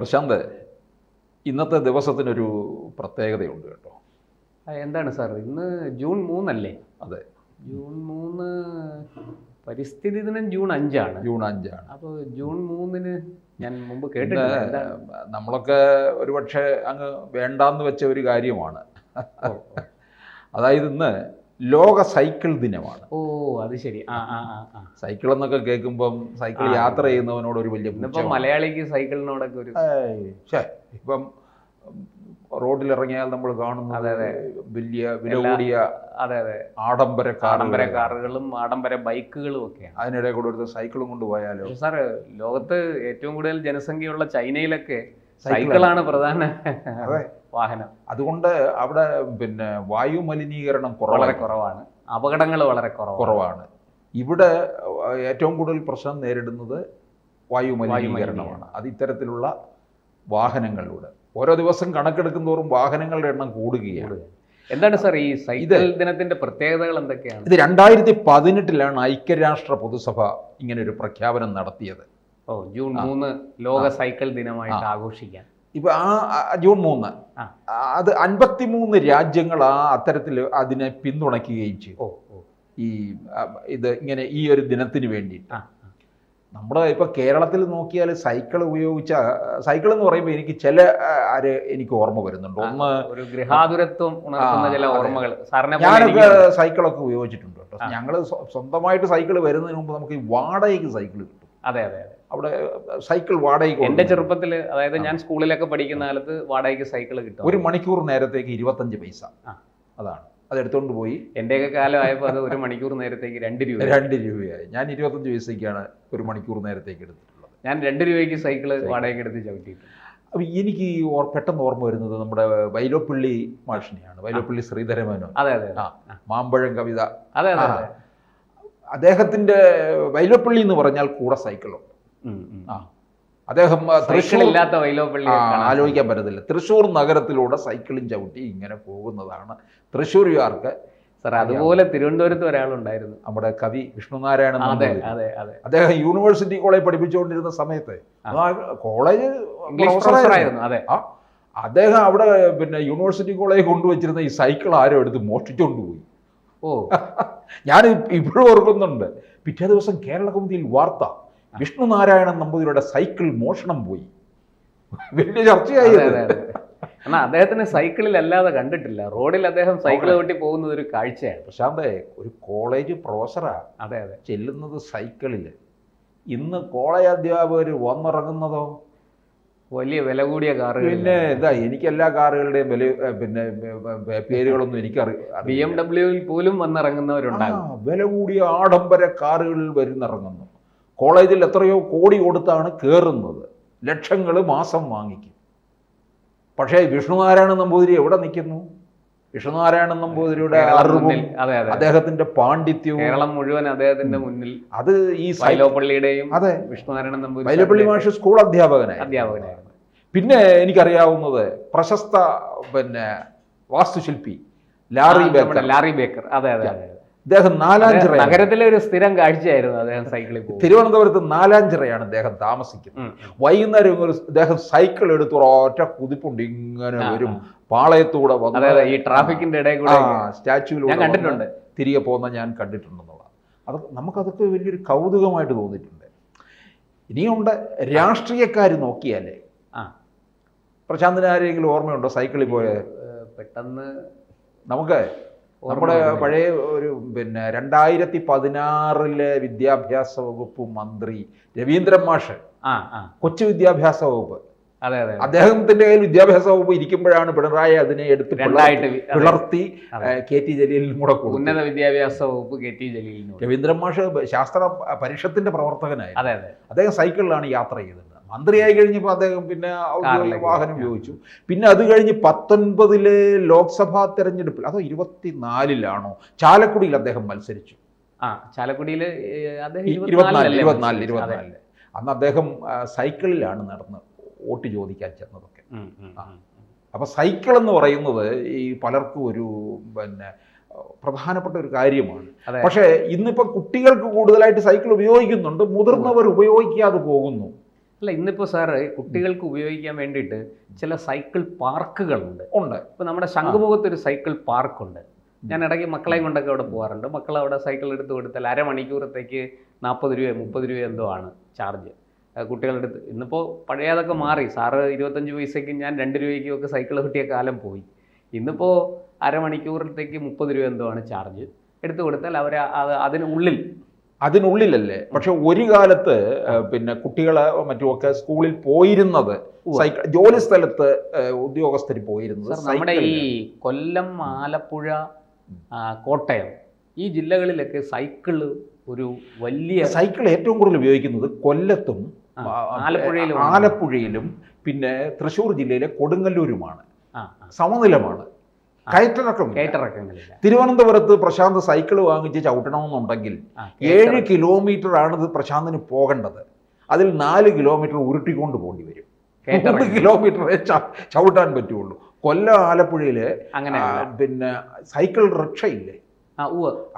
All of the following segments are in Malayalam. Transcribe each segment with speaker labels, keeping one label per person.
Speaker 1: പ്രശാന്ത്, ഇന്നത്തെ ദിവസത്തിനൊരു പ്രത്യേകതയുണ്ട് കേട്ടോ.
Speaker 2: എന്താണ് സാർ, ഇന്ന് ജൂൺ 3 അല്ലേ?
Speaker 1: അതെ,
Speaker 2: ജൂൺ 3 പരിസ്ഥിതി ദിനം ജൂൺ 5
Speaker 1: ജൂൺ 5.
Speaker 2: അപ്പോൾ ജൂൺ 3 ഞാൻ മുമ്പ് കേട്ടിട്ടില്ല.
Speaker 1: നമ്മളൊക്കെ ഒരുപക്ഷെ അങ്ങ് വേണ്ടാന്ന് വെച്ച ഒരു കാര്യമാണ്. അതായത് ഇന്ന് ലോക സൈക്കിൾ ദിനമാണ്.
Speaker 2: ഓ, അത് ശരി.
Speaker 1: സൈക്കിൾ എന്നൊക്കെ കേൾക്കുമ്പം സൈക്കിൾ യാത്ര ചെയ്യുന്നവനോട് ഒരു വലിയ
Speaker 2: മലയാളിക്ക് സൈക്കിളിനോടൊക്കെ ഒരു
Speaker 1: ഇപ്പം റോഡിലിറങ്ങിയാൽ നമ്മൾ കാണുന്നത് വലിയ വില കൂടിയ ആഡംബര
Speaker 2: കാറുകളും ആഡംബര ബൈക്കുകളും ഒക്കെയാണ്.
Speaker 1: അതിനിടെ കൂടെ ഒരു സൈക്കിളും കൊണ്ടുപോയാലോ?
Speaker 2: സാർ, ലോകത്ത് ഏറ്റവും കൂടുതൽ ജനസംഖ്യയുള്ള ചൈനയിലൊക്കെ സൈക്കിളാണ് പ്രധാന വാഹനം.
Speaker 1: അതുകൊണ്ട് അവിടെ വായു മലിനീകരണം വളരെ
Speaker 2: കുറവാണ്, അപകടങ്ങൾ വളരെ കുറവാണ്.
Speaker 1: ഇവിടെ ഏറ്റവും കൂടുതൽ പ്രശ്നം നേരിടുന്നത് വായു മലിനീകരണമാണ്. അത് ഇത്തരത്തിലുള്ള വാഹനങ്ങളിലൂടെ ഓരോ ദിവസം കണക്കെടുക്കുന്തോറും വാഹനങ്ങളുടെ എണ്ണം കൂടുകയാണ്.
Speaker 2: എന്താണ് സാർ ഈ സൈക്കിൾ ദിനത്തിന്റെ പ്രത്യേകതകൾ എന്തൊക്കെയാണ്?
Speaker 1: ഇത് 2018 ഐക്യരാഷ്ട്ര പൊതുസഭ ഇങ്ങനെ ഒരു പ്രഖ്യാപനം നടത്തിയത്.
Speaker 2: ജൂൺ 3 ലോക സൈക്കിൾ ദിനമായിട്ട് ആഘോഷിക്കാൻ.
Speaker 1: ഇപ്പൊ ജൂൺ 3 അത് 53 രാജ്യങ്ങൾ അത്തരത്തിൽ അതിനെ പിന്തുണയ്ക്കുകയും ചെയ്തു. ഇത് ഇങ്ങനെ ഈ ഒരു ദിനത്തിന് വേണ്ടിയിട്ട്. നമ്മുടെ ഇപ്പൊ കേരളത്തിൽ നോക്കിയാൽ സൈക്കിൾ എന്ന് പറയുമ്പോൾ എനിക്ക് എനിക്ക് ഓർമ്മ വരുന്നുണ്ട്. ഒന്ന്,
Speaker 2: ഒരു ഗൃഹാതുരത്വം ഉണർത്തുന്ന ചില ഓർമ്മകൾ.
Speaker 1: ഞാനൊക്കെ സൈക്കിളൊക്കെ ഉപയോഗിച്ചിട്ടുണ്ട് കേട്ടോ. ഞങ്ങൾ സ്വന്തമായിട്ട് സൈക്കിൾ വരുന്നതിന് മുമ്പ് നമുക്ക് ഈ വാടകയ്ക്ക് സൈക്കിൾ കിട്ടും.
Speaker 2: അതെ,
Speaker 1: അവിടെ സൈക്കിൾ വാടകയ്ക്ക്.
Speaker 2: എന്റെ ചെറുപ്പത്തിൽ, അതായത് ഞാൻ സ്കൂളിലൊക്കെ പഠിക്കുന്ന കാലത്ത് വാടകയ്ക്ക് സൈക്കിൾ കിട്ടും.
Speaker 1: 1 മണിക്കൂർ നേരത്തേക്ക് 25 പൈസ. അതാണ്, അതെടുത്തോണ്ട് പോയി.
Speaker 2: എന്റെയൊക്കെ കാലമായപ്പോൾ അത് 1 മണിക്കൂർ നേരത്തേക്ക് 2
Speaker 1: രൂപയായി. ഞാൻ 25 പൈസയ്ക്കാണ് 1 മണിക്കൂർ നേരത്തേക്ക് എടുത്തിട്ടുള്ളത്.
Speaker 2: ഞാൻ 2 രൂപയ്ക്ക് സൈക്കിള് വാടകയ്ക്ക് എടുത്ത് ചവിട്ടിയിട്ടുണ്ട്.
Speaker 1: അപ്പം എനിക്ക് പെട്ടെന്ന് ഓർമ്മ വരുന്നത് നമ്മുടെ വൈലോപ്പിള്ളി മാഷിനെയാണ്, വൈലോപ്പിള്ളി ശ്രീധരമേനോൻ. മാമ്പഴം കവിത. അദ്ദേഹത്തിന്റെ വൈലോപ്പിള്ളി എന്ന് പറഞ്ഞാൽ കൂടെ സൈക്കിളുണ്ട്. അദ്ദേഹം
Speaker 2: തൃശ്ശൂരില്ലാത്ത വൈലോപ്പിള്ളി
Speaker 1: ആലോചിക്കാൻ പറ്റത്തില്ല. തൃശ്ശൂർ നഗരത്തിലൂടെ സൈക്കിളും ചവിട്ടി ഇങ്ങനെ പോകുന്നതാണ് തൃശ്ശൂരുകാർക്ക്.
Speaker 2: സാർ, അതുപോലെ തിരുവനന്തപുരത്ത് ഒരാളുണ്ടായിരുന്നു,
Speaker 1: നമ്മുടെ കവി വിഷ്ണുനാരായണൻ. അദ്ദേഹം യൂണിവേഴ്സിറ്റി കോളേജ് പഠിപ്പിച്ചുകൊണ്ടിരുന്ന സമയത്ത് കോളേജ്
Speaker 2: പ്രൊഫസറായിരുന്നു.
Speaker 1: അദ്ദേഹം അവിടെ യൂണിവേഴ്സിറ്റി കോളേജ് കൊണ്ടുവച്ചിരുന്ന ഈ സൈക്കിൾ ആരോ എടുത്ത് മോഷ്ടിച്ചുകൊണ്ടുപോയി. ഞാൻ ഇപ്പോഴും ഓർക്കുന്നുണ്ട്. പിറ്റേ ദിവസം കേരള കൗമുദിയിൽ വാർത്ത, വിഷ്ണുനാരായണൻ നമ്പൂതിരിയുടെ സൈക്കിൾ മോഷണം പോയി. വലിയ ചർച്ചയായി.
Speaker 2: എന്നാൽ അദ്ദേഹത്തിന് സൈക്കിളിൽ അല്ലാതെ കണ്ടിട്ടില്ല. റോഡിൽ അദ്ദേഹം സൈക്കിൾ ഓട്ടി പോകുന്നത് ഒരു കാഴ്ചയാണ്.
Speaker 1: പ്രശാന്തേ, ഒരു കോളേജ് പ്രൊഫസറാ ചെല്ലുന്നത് സൈക്കിളിൽ. ഇന്ന് കോളേജ് അധ്യാപകർ വന്നിറങ്ങുന്നതോ
Speaker 2: വലിയ വില കൂടിയ കാറുകൾ.
Speaker 1: പിന്നെ എനിക്ക് എല്ലാ കാറുകളുടെയും പേരുകളൊന്നും എനിക്കറിയാം.
Speaker 2: BMW പോലും വന്നിറങ്ങുന്നവരുണ്ടാകും.
Speaker 1: വില കൂടിയ ആഡംബര കാറുകളിൽ വരുന്നിറങ്ങുന്നു. കോളേജിൽ എത്രയോ കോടി കൊടുത്താണ് കയറുന്നത്. ലക്ഷങ്ങൾ മാസം വാങ്ങിക്കും. പക്ഷേ വിഷ്ണുനാരായണൻ നമ്പൂതിരി എവിടെ നിൽക്കുന്നു? വിഷ്ണുനാരായണൻ നമ്പൂതിരിയുടെ അറിവും അദ്ദേഹത്തിന്റെ പാണ്ഡിത്യവും
Speaker 2: കേരളം മുഴുവൻ അദ്ദേഹത്തിന്റെ മുന്നിൽ.
Speaker 1: അത് ഈ
Speaker 2: വൈലോപ്പള്ളിയുടെയും വിഷ്ണുനാരായണൻ നമ്പൂതിരി,
Speaker 1: വൈലോപ്പള്ളി മാഷ് സ്കൂൾ അധ്യാപകനായിരുന്നു. പിന്നെ എനിക്കറിയാവുന്നത് പ്രശസ്ത വാസ്തുശില്പി ലാറി ബേക്കർ. അദ്ദേഹം നാലാഞ്ചിറ,
Speaker 2: നഗരത്തിലെ ഒരു സ്ഥിരം കാഴ്ചയായിരുന്നു അദ്ദേഹം സൈക്കിളിൽ പോകും.
Speaker 1: തിരുവനന്തപുരത്ത് നാലാഞ്ചിറയാണ് അദ്ദേഹം താമസിക്കുന്നത്. വൈകുന്നേരം അദ്ദേഹം സൈക്കിൾ എടുത്ത് ഒറ്റ കുതിപ്പുണ്ട്, ഇങ്ങനെ വരും പാളയത്തൂടെ വന്ന്
Speaker 2: ഈ ട്രാഫിക്കിന്റെ ഇടയിൽ കൂടെ
Speaker 1: സ്റ്റാച്യൂവിലൂടെ
Speaker 2: കണ്ടിട്ടുണ്ട്,
Speaker 1: തിരികെ പോകുന്ന ഞാൻ കണ്ടിട്ടുണ്ടെന്നുള്ള. നമുക്കതൊക്കെ വലിയൊരു കൗതുകമായിട്ട് തോന്നിയിട്ടുണ്ട്. ഇനിയുണ്ട് രാഷ്ട്രീയക്കാർ നോക്കിയാലേ. പ്രശാന്തിന് ആരെങ്കിലും ഓർമ്മയുണ്ടോ സൈക്കിളിൽ പോയ?
Speaker 2: പെട്ടെന്ന്
Speaker 1: നമുക്ക് നമ്മുടെ പഴയ ഒരു 2016 വിദ്യാഭ്യാസ വകുപ്പ് മന്ത്രി രവീന്ദ്രൻ മാഷ്, കൊച്ചു വിദ്യാഭ്യാസ വകുപ്പ്. അദ്ദേഹത്തിന്റെ കയ്യിൽ വിദ്യാഭ്യാസ വകുപ്പ് ഇരിക്കുമ്പോഴാണ് പിണറായി അതിനെ എടുത്ത് പിളർത്തി KT ജലീലിനും കൂടെ കൊടുത്തു.
Speaker 2: ഉന്നത വിദ്യാഭ്യാസ വകുപ്പ് KT ജലീലിനും.
Speaker 1: രവീന്ദ്രൻ മാഷ് ശാസ്ത്ര പരിഷത്തിന്റെ പ്രവർത്തകനായിരുന്നു. അദ്ദേഹം സൈക്കിളിലാണ് യാത്ര ചെയ്തത്. മന്ത്രിയായി കഴിഞ്ഞപ്പോൾ അദ്ദേഹം പിന്നെ ഔദ്യോഗിക വാഹനം ഉപയോഗിച്ചു. പിന്നെ അത് കഴിഞ്ഞ് 19 ലോക്സഭാ തെരഞ്ഞെടുപ്പിൽ, അതോ 24 ചാലക്കുടിയിൽ അദ്ദേഹം മത്സരിച്ചു.
Speaker 2: ചാലക്കുടിയിൽ
Speaker 1: 24 അന്ന് അദ്ദേഹം സൈക്കിളിലാണ് നടന്ന് വോട്ട് ചോദിക്കാൻ ചെന്നതൊക്കെ. അപ്പൊ സൈക്കിൾ എന്ന് പറയുന്നത് ഈ പലർക്കും ഒരു പ്രധാനപ്പെട്ട ഒരു കാര്യമാണ്. പക്ഷേ ഇന്നിപ്പോൾ കുട്ടികൾക്ക് കൂടുതലായിട്ട് സൈക്കിൾ ഉപയോഗിക്കുന്നുണ്ട്, മുതിർന്നവർ ഉപയോഗിക്കാതെ പോകുന്നു.
Speaker 2: അല്ല, ഇന്നിപ്പോൾ സാറ് കുട്ടികൾക്ക് ഉപയോഗിക്കാൻ വേണ്ടിയിട്ട് ചില സൈക്കിൾ പാർക്കുകളുണ്ട്. ഇപ്പോൾ നമ്മുടെ ശംഖുമുഖത്ത് ഒരു സൈക്കിൾ പാർക്കുണ്ട്. ഞാൻ ഇടയ്ക്ക് മക്കളെയും കൊണ്ടൊക്കെ അവിടെ പോകാറുണ്ട്. മക്കൾ അവിടെ സൈക്കിൾ എടുത്ത് കൊടുത്താൽ അരമണിക്കൂറത്തേക്ക് 40 രൂപയോ 30 രൂപയോ എന്തോ ആണ് ചാർജ്. കുട്ടികളെടുത്ത് ഇന്നിപ്പോൾ പഴയതൊക്കെ മാറി. സാറ് 25 പൈസയ്ക്കും ഞാൻ 2 രൂപയ്ക്കും ഒക്കെ സൈക്കിൾ കിട്ടിയ കാലം പോയി. ഇന്നിപ്പോൾ അരമണിക്കൂറത്തേക്ക് 30 രൂപ എന്തോ ആണ് ചാർജ്. എടുത്തു കൊടുത്താൽ അവർ
Speaker 1: അതിനുള്ളിലല്ലേ. പക്ഷെ ഒരു കാലത്ത് പിന്നെ കുട്ടികളെ മറ്റുമൊക്കെ സ്കൂളിൽ പോയിരുന്നത് സൈക്കിൾ, ജോലി സ്ഥലത്ത് ഉദ്യോഗസ്ഥർ പോയിരുന്നത്
Speaker 2: നമ്മുടെ ഈ കൊല്ലം, ആലപ്പുഴ, കോട്ടയം ഈ ജില്ലകളിലൊക്കെ സൈക്കിള് ഒരു വലിയ
Speaker 1: സൈക്കിൾ ഏറ്റവും കൂടുതൽ ഉപയോഗിക്കുന്നത് കൊല്ലത്തും ആലപ്പുഴയിലും പിന്നെ തൃശ്ശൂർ ജില്ലയിലെ കൊടുങ്ങല്ലൂരുമാണ്. സമനിലമാണ്, കയറ്റിറക്കമില്ല. തിരുവനന്തപുരത്ത് പ്രശാന്ത് സൈക്കിൾ വാങ്ങിച്ച് ചവിട്ടണമെന്നുണ്ടെങ്കിൽ 7 കിലോമീറ്റർ ആണ് ഇത് പ്രശാന്തിന് പോകേണ്ടത്. അതിൽ 4 കിലോമീറ്റർ ഉരുട്ടിക്കൊണ്ട് പോകേണ്ടി വരും. 3 കിലോമീറ്ററേ ചവിട്ടാൻ പറ്റുള്ളൂ. കൊല്ലം, ആലപ്പുഴയില് പിന്നെ സൈക്കിൾ റിക്ഷയില്ലേ,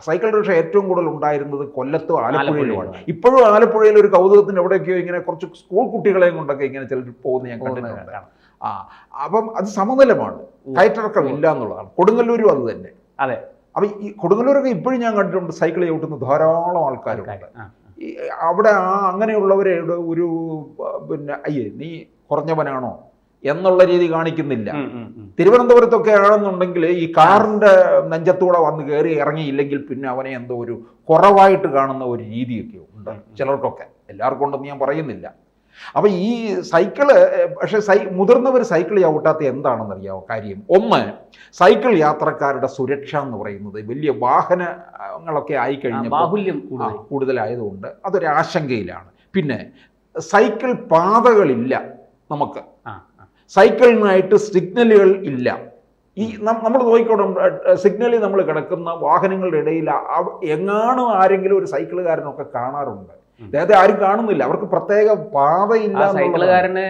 Speaker 1: സൈക്കിൾ റിക്ഷ ഏറ്റവും കൂടുതൽ ഉണ്ടായിരുന്നത് കൊല്ലത്തും ആലപ്പുഴയിലുമാണ്. ഇപ്പോഴും ആലപ്പുഴയിൽ ഒരു കൗതുകത്തിന് എവിടെയൊക്കെയോ ഇങ്ങനെ കുറച്ച് സ്കൂൾ കുട്ടികളെയും കൊണ്ടൊക്കെ ഇങ്ങനെ ചിലർ പോകുന്ന ഞാൻ കണ്ടിട്ടുണ്ട്. അപ്പം അത് സമനിലമാണ്, കയറ്റിറക്കം ഇല്ല എന്നുള്ളതാണ്. കൊടുങ്ങല്ലൂരും അത് തന്നെ.
Speaker 2: അതെ.
Speaker 1: അപ്പം ഈ കൊടുങ്ങല്ലൂരൊക്കെ ഇപ്പോഴും ഞാൻ കണ്ടിട്ടുണ്ട് സൈക്കിൾ ചവിട്ടുന്ന ധാരാളം ആൾക്കാരുണ്ട്. അവിടെ അങ്ങനെയുള്ളവരെ ഒരു പിന്നെ അയ്യേ നീ കുറഞ്ഞവനാണോ എന്നുള്ള രീതി കാണിക്കുന്നില്ല. തിരുവനന്തപുരത്തൊക്കെ ആണെന്നുണ്ടെങ്കിൽ ഈ കാറിന്റെ നെഞ്ചത്തൂടെ വന്ന് കയറി ഇറങ്ങിയില്ലെങ്കിൽ പിന്നെ അവനെ എന്തോ ഒരു കുറവായിട്ട് കാണുന്ന ഒരു രീതിയൊക്കെ ഉണ്ട് ചിലർക്കൊക്കെ, എല്ലാവർക്കും ഉണ്ടെന്ന് ഞാൻ പറയുന്നില്ല. അപ്പം ഈ സൈക്കിള് പക്ഷേ മുതിർന്നവർ സൈക്കിൾ ചവിട്ടാത്ത എന്താണെന്നറിയാമോ കാര്യം? ഒന്ന്, സൈക്കിൾ യാത്രക്കാരുടെ സുരക്ഷ എന്ന് പറയുന്നത് വലിയ വാഹനങ്ങളൊക്കെ ആയിക്കഴിഞ്ഞപ്പോൾ കൂടുതലായതുകൊണ്ട് അതൊരു ആശങ്കയിലാണ്. പിന്നെ സൈക്കിൾ പാതകളില്ല നമുക്ക്, സൈക്കിളിനായിട്ട് സിഗ്നലുകൾ ഇല്ല. ഈ നമ്മൾ നോക്കിക്കോണം, സിഗ്നലിൽ നമ്മൾ കിടക്കുന്ന വാഹനങ്ങളുടെ ഇടയിൽ എങ്ങാനും ആരെങ്കിലും ഒരു സൈക്കിളുകാരനൊക്കെ കാണാറുണ്ട്. അദ്ദേഹത്തെ ആരും കാണുന്നില്ല, അവർക്ക് പ്രത്യേക പാതയില്ല.
Speaker 2: സൈക്കിളുകാരനെ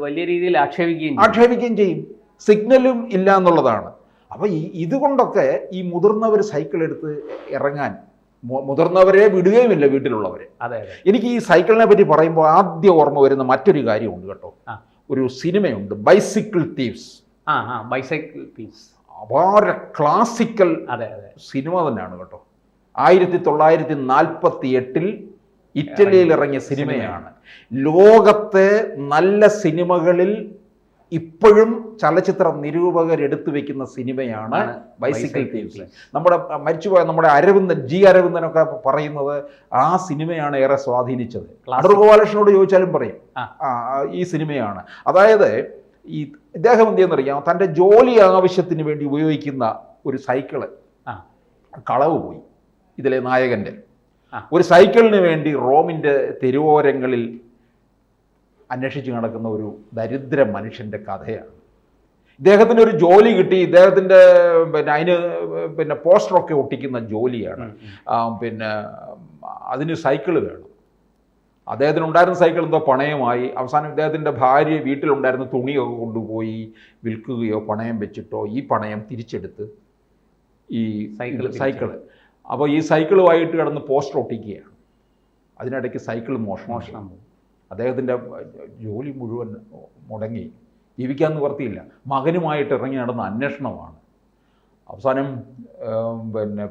Speaker 2: വലിയ രീതിയിൽ
Speaker 1: ആക്ഷേപിക്കുകയും ചെയ്യും. സിഗ്നലും ഇല്ല എന്നുള്ളതാണ്. അപ്പൊ ഇതുകൊണ്ടൊക്കെ ഈ മുതിർന്നവർ സൈക്കിൾ എടുത്ത് ഇറങ്ങാൻ, മുതിർന്നവരെ വിടുകയുമില്ല വീട്ടിലുള്ളവരെ. എനിക്ക് ഈ സൈക്കിളിനെ പറ്റി പറയുമ്പോൾ ആദ്യം ഓർമ്മ വരുന്ന മറ്റൊരു കാര്യമുണ്ട് കേട്ടോ. ഒരു സിനിമയുണ്ട്, ബൈസിക്കിൾ തീവ്സ്. വളരെ ക്ലാസിക്കൽ സിനിമ തന്നെയാണ് കേട്ടോ. 1948 ഇറ്റലിയിൽ ഇറങ്ങിയ സിനിമയാണ്. ലോകത്തെ നല്ല സിനിമകളിൽ ഇപ്പോഴും ചലച്ചിത്ര നിരൂപകർ എടുത്തു വെക്കുന്ന സിനിമയാണ് ബൈസിക്കിൾ തീവ്സ്. മരിച്ചുപോയ നമ്മുടെ അരവിന്ദനൊക്കെ പറയുന്നത് ആ സിനിമയാണ് ഏറെ സ്വാധീനിച്ചത്. ഗോപാലകൃഷ്ണനോട് ചോദിച്ചാലും പറയും ഈ സിനിമയാണ്. അതായത് ഈ ഇദ്ദേഹം എന്ത് ചെയ്യുന്നറിയാം, തൻ്റെ ജോലി ആവശ്യത്തിന് വേണ്ടി ഉപയോഗിക്കുന്ന ഒരു സൈക്കിള് കളവ് പോയി. ഇതിലെ നായകൻ്റെ ഒരു സൈക്കിളിന് വേണ്ടി റോമിൻ്റെ തെരുവോരങ്ങളിൽ അന്വേഷിച്ച് നടക്കുന്ന ഒരു ദരിദ്ര മനുഷ്യൻ്റെ കഥയാണ്. ഇദ്ദേഹത്തിന് ഒരു ജോലി കിട്ടി, ഇദ്ദേഹത്തിൻ്റെ അതിന് പോസ്റ്ററൊക്കെ ഒട്ടിക്കുന്ന ജോലിയാണ്. അതിന് സൈക്കിള് വേണം. അദ്ദേഹത്തിനുണ്ടായിരുന്ന സൈക്കിൾ എന്തോ പണയമായി. അവസാനം ഇദ്ദേഹത്തിൻ്റെ ഭാര്യ വീട്ടിലുണ്ടായിരുന്ന തുണിയൊക്കെ കൊണ്ടുപോയി വിൽക്കുകയോ പണയം വെച്ചിട്ടോ ഈ പണയം തിരിച്ചെടുത്ത് ഈ സൈക്കിള് അപ്പോൾ ഈ സൈക്കിളുമായിട്ട് കിടന്ന് പോസ്റ്റർ ഒട്ടിക്കുകയാണ്. അതിനിടയ്ക്ക് സൈക്കിൾ മോഷണം. അദ്ദേഹത്തിൻ്റെ ജോലി മുഴുവൻ മുടങ്ങി, ജീവിക്കാൻ നിവർത്തിയില്ല. മകനുമായിട്ട് ഇറങ്ങി നടന്ന അന്വേഷണമാണ്. അവസാനം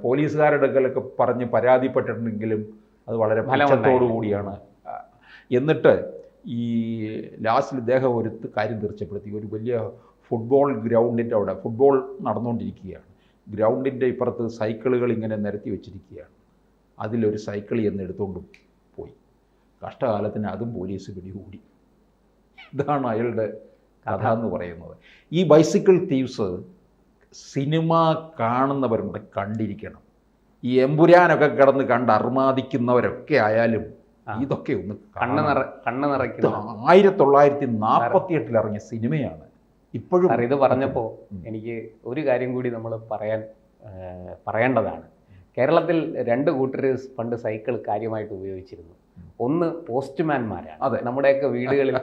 Speaker 1: പോലീസുകാരുടെ അടുക്കലൊക്കെ പറഞ്ഞ് പരാതിപ്പെട്ടിട്ടുണ്ടെങ്കിലും അത് വളരെ ഫലത്തോടു കൂടിയാണ്. എന്നിട്ട് ഈ ലാസ്റ്റിൽ ഇദ്ദേഹം ഒരു കാര്യം തീർച്ചപ്പെടുത്തി. ഒരു വലിയ ഫുട്ബോൾ ഗ്രൗണ്ടിൻ്റെ അവിടെ ഫുട്ബോൾ നടന്നുകൊണ്ടിരിക്കുകയാണ്. ഗ്രൗണ്ടിൻ്റെ ഇപ്പുറത്ത് സൈക്കിളുകൾ ഇങ്ങനെ നിരത്തി വെച്ചിരിക്കുകയാണ്. അതിലൊരു സൈക്കിൾ എന്ന് എടുത്തുകൊണ്ട് പോയി. കഷ്ടകാലത്തിന് അതും പോലീസ് പിടികൂടി. ഇതാണ് അയാളുടെ കഥ എന്ന് പറയുന്നത്. ഈ ബൈസിക്കിൾ തീവ്സ് സിനിമ കാണുന്നവരുണ്ട്, കണ്ടിരിക്കണം. ഈ എമ്പുരാനൊക്കെ കിടന്ന് കണ്ട് അർമാദിക്കുന്നവരൊക്കെ ആയാലും ഇതൊക്കെ ഒന്ന്
Speaker 2: കണ്ണ് നിറയ്ക്കുന്ന
Speaker 1: 1948 ഇറങ്ങിയ സിനിമയാണ്. ഇപ്പോഴും
Speaker 2: ഇത് പറഞ്ഞപ്പോൾ എനിക്ക് ഒരു കാര്യം കൂടി നമ്മൾ പറയേണ്ടതാണ്. കേരളത്തിൽ 2 കൂട്ടർ പണ്ട് സൈക്കിൾ കാര്യമായിട്ട് ഉപയോഗിച്ചിരുന്നു. ഒന്ന് പോസ്റ്റ്മാൻമാരാണ്. നമ്മുടെയൊക്കെ വീടുകളിൽ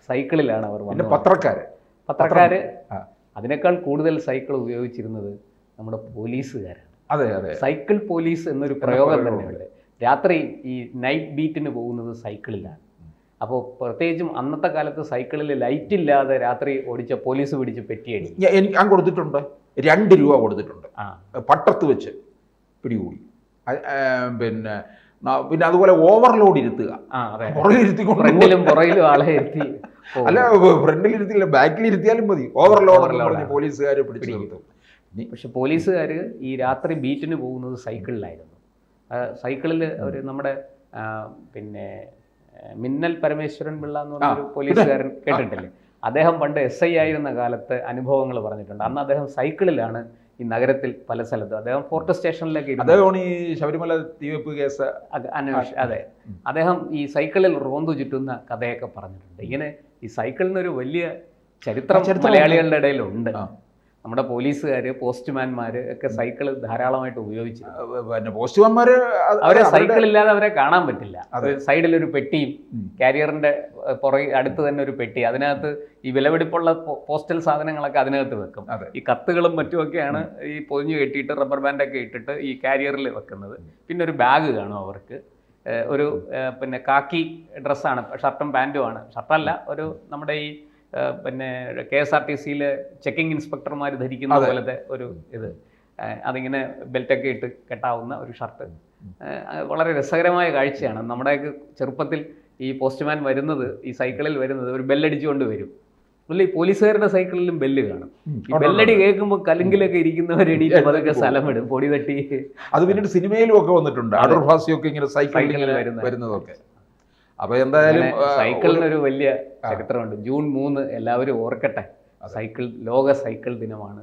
Speaker 2: സൈക്കിളിലാണ് അവർ വന്നത്. പത്രക്കാര് അതിനേക്കാൾ കൂടുതൽ സൈക്കിൾ ഉപയോഗിച്ചിരുന്നത് നമ്മുടെ പോലീസുകാരാണ്. സൈക്കിൾ പോലീസ് എന്നൊരു പ്രയോഗം തന്നെയുണ്ട്. രാത്രി ഈ നൈറ്റ് ബീറ്റിന് പോകുന്നത് സൈക്കിളിലാണ്. അപ്പോൾ പ്രത്യേകിച്ചും അന്നത്തെ കാലത്ത് സൈക്കിളിൽ ലൈറ്റ് ഇല്ലാതെ രാത്രി ഓടിച്ച പോലീസ് പിടിച്ച് പെറ്റിയടി.
Speaker 1: ഞാൻ കൊടുത്തിട്ടുണ്ട്, 2 രൂപ കൊടുത്തിട്ടുണ്ട്, പട്ടത്ത് വെച്ച് പിടികൂടി. പിന്നെ അതുപോലെ ഓവർലോഡ് ഇരുത്തുക,
Speaker 2: ഫ്രണ്ടിലും പുറകിലും ആളെ ഇരുത്തി,
Speaker 1: അല്ല ഫ്രണ്ടിൽ ഇരുത്തില്ല ബാക്കിൽ ഇരുത്തിയാലും മതി, ഓവർലോഡ് പോലീസുകാർ പിടിച്ചു നിർത്തും.
Speaker 2: പക്ഷെ പോലീസുകാർ ഈ രാത്രി ബീറ്റിന് പോകുന്നത് സൈക്കിളിലായിരുന്നു. സൈക്കിളിൽ ഒരു നമ്മുടെ പിന്നെ മിന്നൽ പരമേശ്വരൻ പിള്ള എന്ന് പറഞ്ഞൊരു പോലീസുകാരൻ കേട്ടിട്ടില്ലേ? അദ്ദേഹം പണ്ട് SI ആയിരുന്ന കാലത്ത് അനുഭവങ്ങൾ പറഞ്ഞിട്ടുണ്ട്. അന്ന് അദ്ദേഹം സൈക്കിളിലാണ് ഈ നഗരത്തിൽ പല സ്ഥലത്തും, അദ്ദേഹം ഫോർട്ട് സ്റ്റേഷനിലേക്ക്
Speaker 1: ശബരിമല തീവെപ്പ് കേസ്
Speaker 2: അതെ, അദ്ദേഹം ഈ സൈക്കിളിൽ റോന്തു ചുറ്റുന്ന കഥയൊക്കെ പറഞ്ഞിട്ടുണ്ട്. ഇങ്ങനെ ഈ സൈക്കിളിനൊരു വലിയ ചരിത്രം മലയാളികളുടെ ഇടയിലുണ്ട്. നമ്മുടെ പോലീസുകാർ, പോസ്റ്റ്മാൻമാർ ഒക്കെ സൈക്കിൾ ധാരാളമായിട്ട് ഉപയോഗിച്ചു.
Speaker 1: പിന്നെ പോസ്റ്റ്മാൻമാർ
Speaker 2: അവരെ സൈക്കിൾ ഇല്ലാതെ അവരെ കാണാൻ പറ്റില്ല. സൈഡിലൊരു പെട്ടിയും കാരിയറിന്റെ പുറകെ അടുത്ത് തന്നെ ഒരു പെട്ടി, അതിനകത്ത് ഈ വിലപിടിപ്പുള്ള പോസ്റ്റൽ സാധനങ്ങളൊക്കെ അതിനകത്ത് വെക്കും. ഈ കത്തുകളും മറ്റുമൊക്കെയാണ് ഈ പൊതിഞ്ഞു കെട്ടിയിട്ട് റബ്ബർ ബാൻഡൊക്കെ ഇട്ടിട്ട് ഈ കാരിയറിൽ വെക്കുന്നത്. പിന്നെ ഒരു ബാഗ് കാണും അവർക്ക്, ഒരു പിന്നെ കാക്കി ഡ്രസ്സാണ്, ഷർട്ടും പാൻറ്റുമാണ്, ഷർട്ടല്ല, ഒരു നമ്മുടെ ഈ പിന്നെ KSRTCയിൽ ചെക്കിംഗ് ഇൻസ്പെക്ടർമാർ ധരിക്കുന്ന പോലത്തെ ഒരു ഇത്, അതിങ്ങനെ ബെൽറ്റൊക്കെ ഇട്ട് കെട്ടാവുന്ന ഒരു ഷർട്ട്. വളരെ രസകരമായ കാഴ്ചയാണ്. നമ്മുടെയൊക്കെ ചെറുപ്പത്തിൽ ഈ പോസ്റ്റ്മാൻ വരുന്നത്, ഈ സൈക്കിളിൽ വരുന്നത് ഒരു ബെല്ലടിച്ചുകൊണ്ട് വരും. അല്ല, ഈ പോലീസുകാരുടെ സൈക്കിളിലും ബെല്ല് കാണും. ഈ ബെല്ലടി കേൾക്കുമ്പോൾ കലുങ്കിലൊക്കെ ഇരിക്കുന്നവർ എണീറ്റ് അതൊക്കെ സ്ഥലം വിടും, പൊടി തട്ടി.
Speaker 1: അത് പിന്നീട് സിനിമയിലും ഒക്കെ വന്നിട്ടുണ്ട്, അടൂർ ഭാസിയൊക്കെ ഇങ്ങനെ സൈക്കിളിൽ വരുന്നതൊക്കെ. അപ്പൊ എന്തായാലും
Speaker 2: സൈക്കിളിനൊരു വലിയ ചരിത്രമുണ്ട്. ജൂൺ 3 എല്ലാവരും ഓർക്കട്ടെ, ലോക സൈക്കിൾ ദിനമാണ്.